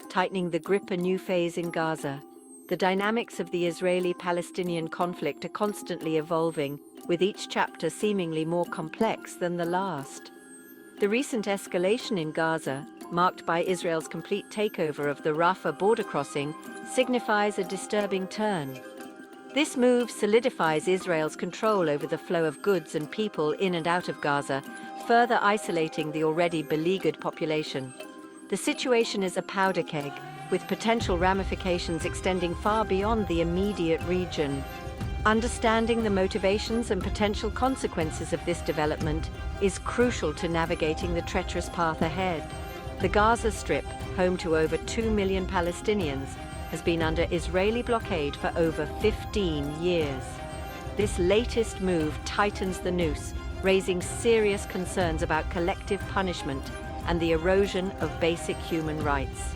tightening the grip a new phase in Gaza. The dynamics of the Israeli-Palestinian conflict are constantly evolving, with each chapter seemingly more complex than the last. The recent escalation in Gaza, marked by Israel's complete takeover of the Rafah border crossing, signifies a disturbing turn. This move solidifies Israel's control over the flow of goods and people in and out of Gaza, further isolating the already beleaguered population. The situation is a powder keg, with potential ramifications extending far beyond the immediate region. Understanding the motivations and potential consequences of this development is crucial to navigating the treacherous path ahead. The Gaza Strip, home to over 2 million Palestinians, has been under Israeli blockade for over 15 years. This latest move tightens the noose, raising serious concerns about collective punishment and the erosion of basic human rights.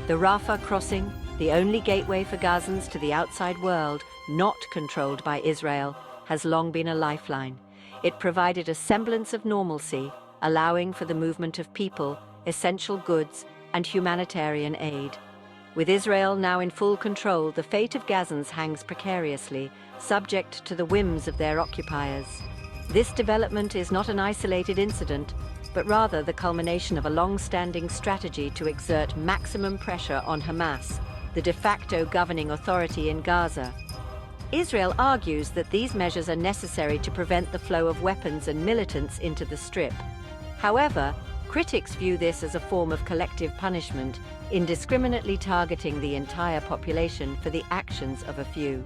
The Rafah crossing, the only gateway for Gazans to the outside world, not controlled by Israel, has long been a lifeline. It provided a semblance of normalcy, allowing for the movement of people, essential goods, and humanitarian aid. With Israel now in full control, the fate of Gazans hangs precariously, subject to the whims of their occupiers. This development is not an isolated incident, but rather the culmination of a long-standing strategy to exert maximum pressure on Hamas, the de facto governing authority in Gaza. Israel argues that these measures are necessary to prevent the flow of weapons and militants into the Strip. However, critics view this as a form of collective punishment, indiscriminately targeting the entire population for the actions of a few.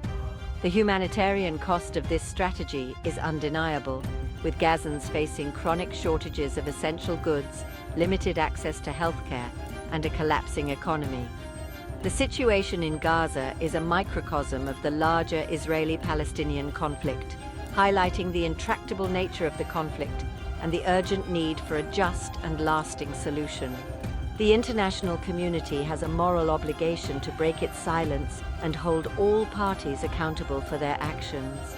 The humanitarian cost of this strategy is undeniable, with Gazans facing chronic shortages of essential goods, limited access to healthcare, and a collapsing economy. The situation in Gaza is a microcosm of the larger Israeli-Palestinian conflict, highlighting the intractable nature of the conflict and the urgent need for a just and lasting solution. The international community has a moral obligation to break its silence and hold all parties accountable for their actions.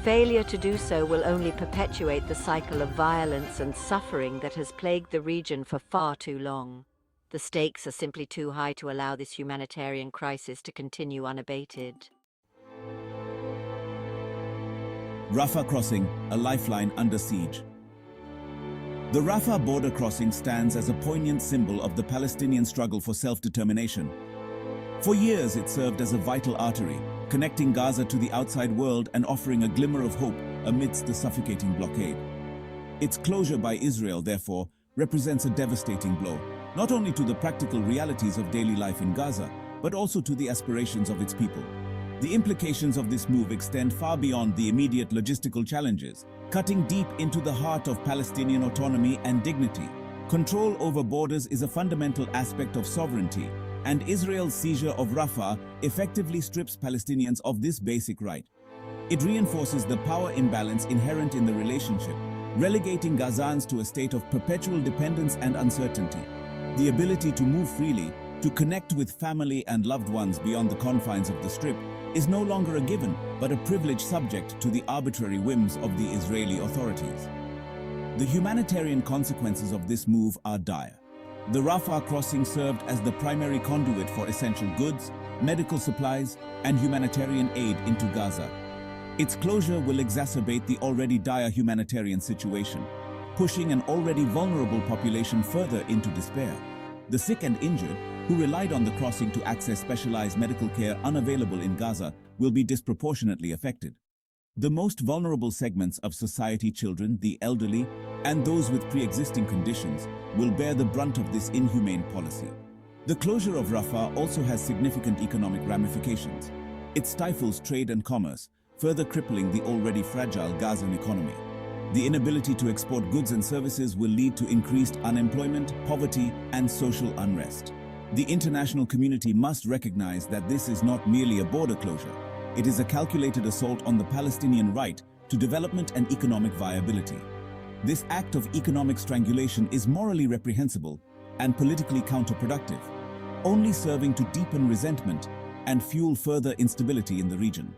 Failure to do so will only perpetuate the cycle of violence and suffering that has plagued the region for far too long. The stakes are simply too high to allow this humanitarian crisis to continue unabated. Rafah crossing, a lifeline under siege. The Rafah border crossing stands as a poignant symbol of the Palestinian struggle for self-determination. For years, it served as a vital artery, connecting Gaza to the outside world and offering a glimmer of hope amidst the suffocating blockade. Its closure by Israel, therefore, represents a devastating blow, not only to the practical realities of daily life in Gaza, but also to the aspirations of its people. The implications of this move extend far beyond the immediate logistical challenges, cutting deep into the heart of Palestinian autonomy and dignity. Control over borders is a fundamental aspect of sovereignty, and Israel's seizure of Rafah effectively strips Palestinians of this basic right. It reinforces the power imbalance inherent in the relationship, relegating Gazans to a state of perpetual dependence and uncertainty. The ability to move freely, to connect with family and loved ones beyond the confines of the Strip, is no longer a given, but a privilege subject to the arbitrary whims of the Israeli authorities. The humanitarian consequences of this move are dire. The Rafah crossing served as the primary conduit for essential goods, medical supplies, and humanitarian aid into Gaza. Its closure will exacerbate the already dire humanitarian situation, pushing an already vulnerable population further into despair. The sick and injured, who relied on the crossing to access specialized medical care unavailable in Gaza, will be disproportionately affected. The most vulnerable segments of society, children, the elderly, and those with pre-existing conditions, will bear the brunt of this inhumane policy. The closure of Rafah also has significant economic ramifications. It stifles trade and commerce, further crippling the already fragile Gazan economy. The inability to export goods and services will lead to increased unemployment, poverty, and social unrest. The international community must recognize that this is not merely a border closure. It is a calculated assault on the Palestinian right to development and economic viability. This act of economic strangulation is morally reprehensible and politically counterproductive, only serving to deepen resentment and fuel further instability in the region.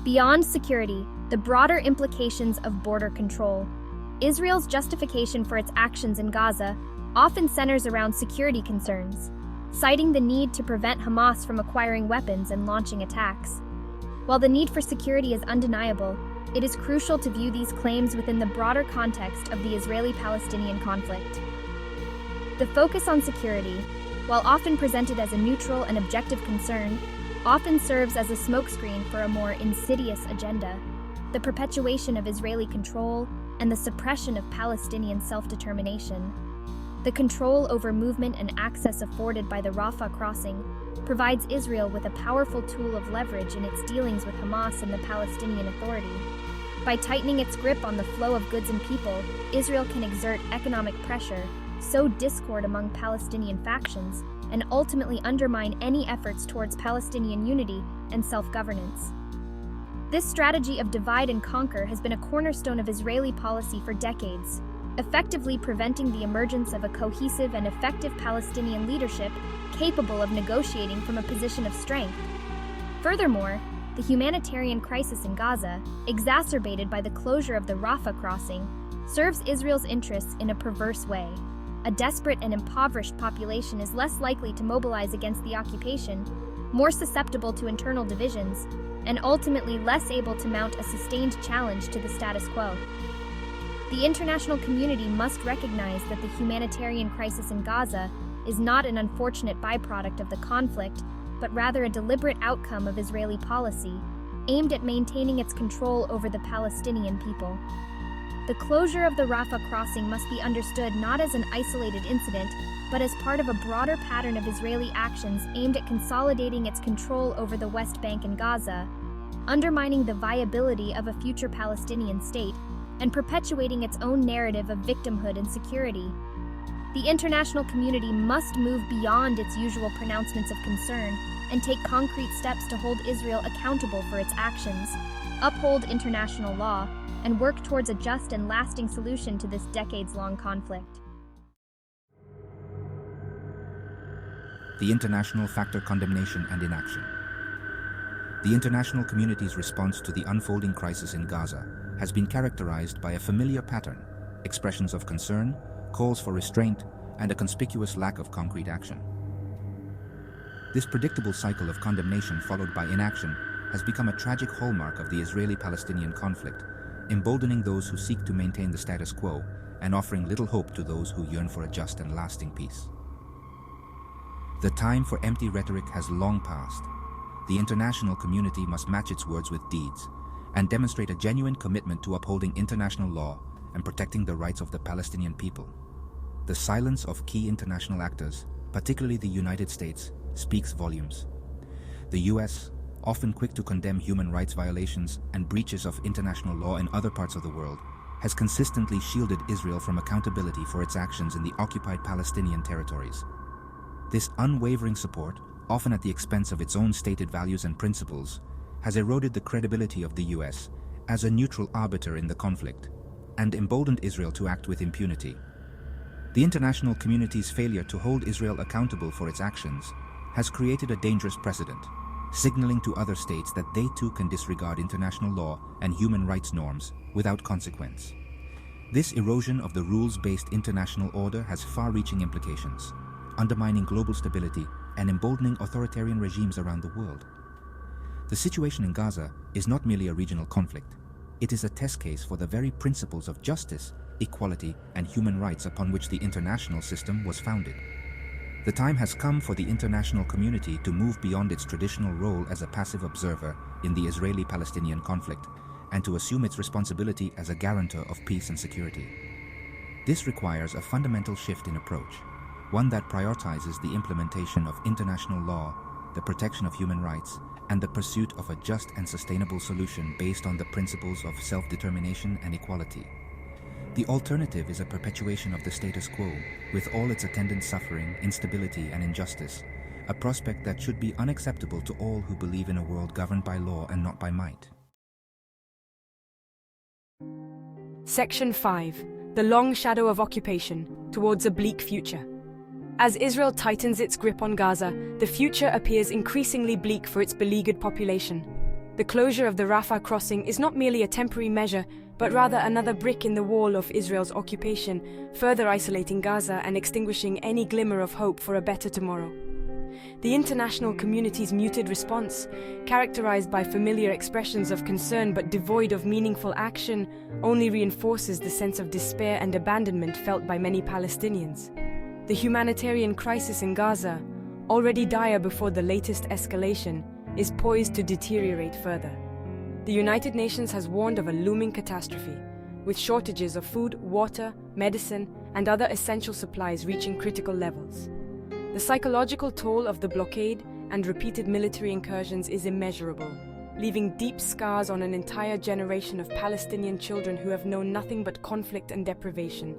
Beyond security, the broader implications of border control, Israel's justification for its actions in Gaza, often centers around security concerns, citing the need to prevent Hamas from acquiring weapons and launching attacks. While the need for security is undeniable, it is crucial to view these claims within the broader context of the Israeli-Palestinian conflict. The focus on security, while often presented as a neutral and objective concern, often serves as a smokescreen for a more insidious agenda: the perpetuation of Israeli control and the suppression of Palestinian self-determination. The control over movement and access afforded by the Rafah crossing provides Israel with a powerful tool of leverage in its dealings with Hamas and the Palestinian Authority. By tightening its grip on the flow of goods and people, Israel can exert economic pressure, sow discord among Palestinian factions, and ultimately undermine any efforts towards Palestinian unity and self-governance. This strategy of divide and conquer has been a cornerstone of Israeli policy for decades, effectively preventing the emergence of a cohesive and effective Palestinian leadership capable of negotiating from a position of strength. Furthermore, the humanitarian crisis in Gaza, exacerbated by the closure of the Rafah crossing, serves Israel's interests in a perverse way. A desperate and impoverished population is less likely to mobilize against the occupation, more susceptible to internal divisions, and ultimately less able to mount a sustained challenge to the status quo. The international community must recognize that the humanitarian crisis in Gaza is not an unfortunate byproduct of the conflict, but rather a deliberate outcome of Israeli policy, aimed at maintaining its control over the Palestinian people. The closure of the Rafah crossing must be understood not as an isolated incident, but as part of a broader pattern of Israeli actions aimed at consolidating its control over the West Bank and Gaza, undermining the viability of a future Palestinian state, and perpetuating its own narrative of victimhood and security. The international community must move beyond its usual pronouncements of concern and take concrete steps to hold Israel accountable for its actions, uphold international law, and work towards a just and lasting solution to this decades-long conflict. The international factor: condemnation and inaction. The international community's response to the unfolding crisis in Gaza has been characterized by a familiar pattern: expressions of concern, calls for restraint, and a conspicuous lack of concrete action. This predictable cycle of condemnation followed by inaction has become a tragic hallmark of the Israeli-Palestinian conflict, emboldening those who seek to maintain the status quo and offering little hope to those who yearn for a just and lasting peace. The time for empty rhetoric has long passed. The international community must match its words with deeds and demonstrate a genuine commitment to upholding international law and protecting the rights of the Palestinian people. The silence of key international actors, particularly the United States, speaks volumes. The US, often quick to condemn human rights violations and breaches of international law in other parts of the world, has consistently shielded Israel from accountability for its actions in the occupied Palestinian territories. This unwavering support, often at the expense of its own stated values and principles, has eroded the credibility of the US as a neutral arbiter in the conflict and emboldened Israel to act with impunity. The international community's failure to hold Israel accountable for its actions has created a dangerous precedent, signaling to other states that they too can disregard international law and human rights norms without consequence. This erosion of the rules-based international order has far-reaching implications, undermining global stability and emboldening authoritarian regimes around the world. The situation in Gaza is not merely a regional conflict. It is a test case for the very principles of justice, equality, and human rights upon which the international system was founded. The time has come for the international community to move beyond its traditional role as a passive observer in the Israeli-Palestinian conflict and to assume its responsibility as a guarantor of peace and security. This requires a fundamental shift in approach, one that prioritizes the implementation of international law, the protection of human rights, and the pursuit of a just and sustainable solution based on the principles of self-determination and equality. The alternative is a perpetuation of the status quo, with all its attendant suffering, instability, and injustice, a prospect that should be unacceptable to all who believe in a world governed by law and not by might. Section 5. The long shadow of occupation towards a bleak future. As Israel tightens its grip on Gaza, the future appears increasingly bleak for its beleaguered population. The closure of the Rafah crossing is not merely a temporary measure, but rather another brick in the wall of Israel's occupation, further isolating Gaza and extinguishing any glimmer of hope for a better tomorrow. The international community's muted response, characterized by familiar expressions of concern but devoid of meaningful action, only reinforces the sense of despair and abandonment felt by many Palestinians. The humanitarian crisis in Gaza, already dire before the latest escalation, is poised to deteriorate further. The United Nations has warned of a looming catastrophe, with shortages of food, water, medicine, and other essential supplies reaching critical levels. The psychological toll of the blockade and repeated military incursions is immeasurable, leaving deep scars on an entire generation of Palestinian children who have known nothing but conflict and deprivation.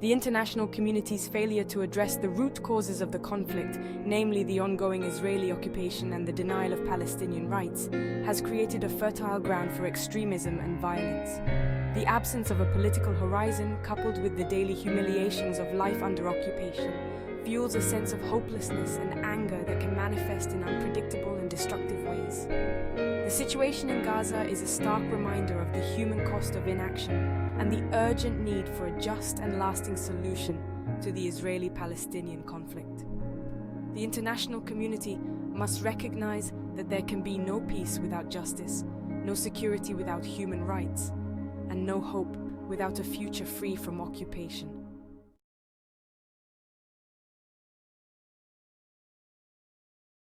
The international community's failure to address the root causes of the conflict, namely the ongoing Israeli occupation and the denial of Palestinian rights, has created a fertile ground for extremism and violence. The absence of a political horizon, coupled with the daily humiliations of life under occupation, fuels a sense of hopelessness and anger that can manifest in unpredictable and destructive ways. The situation in Gaza is a stark reminder of the human cost of inaction and the urgent need for a just and lasting solution to the Israeli-Palestinian conflict. The international community must recognize that there can be no peace without justice, no security without human rights, and no hope without a future free from occupation.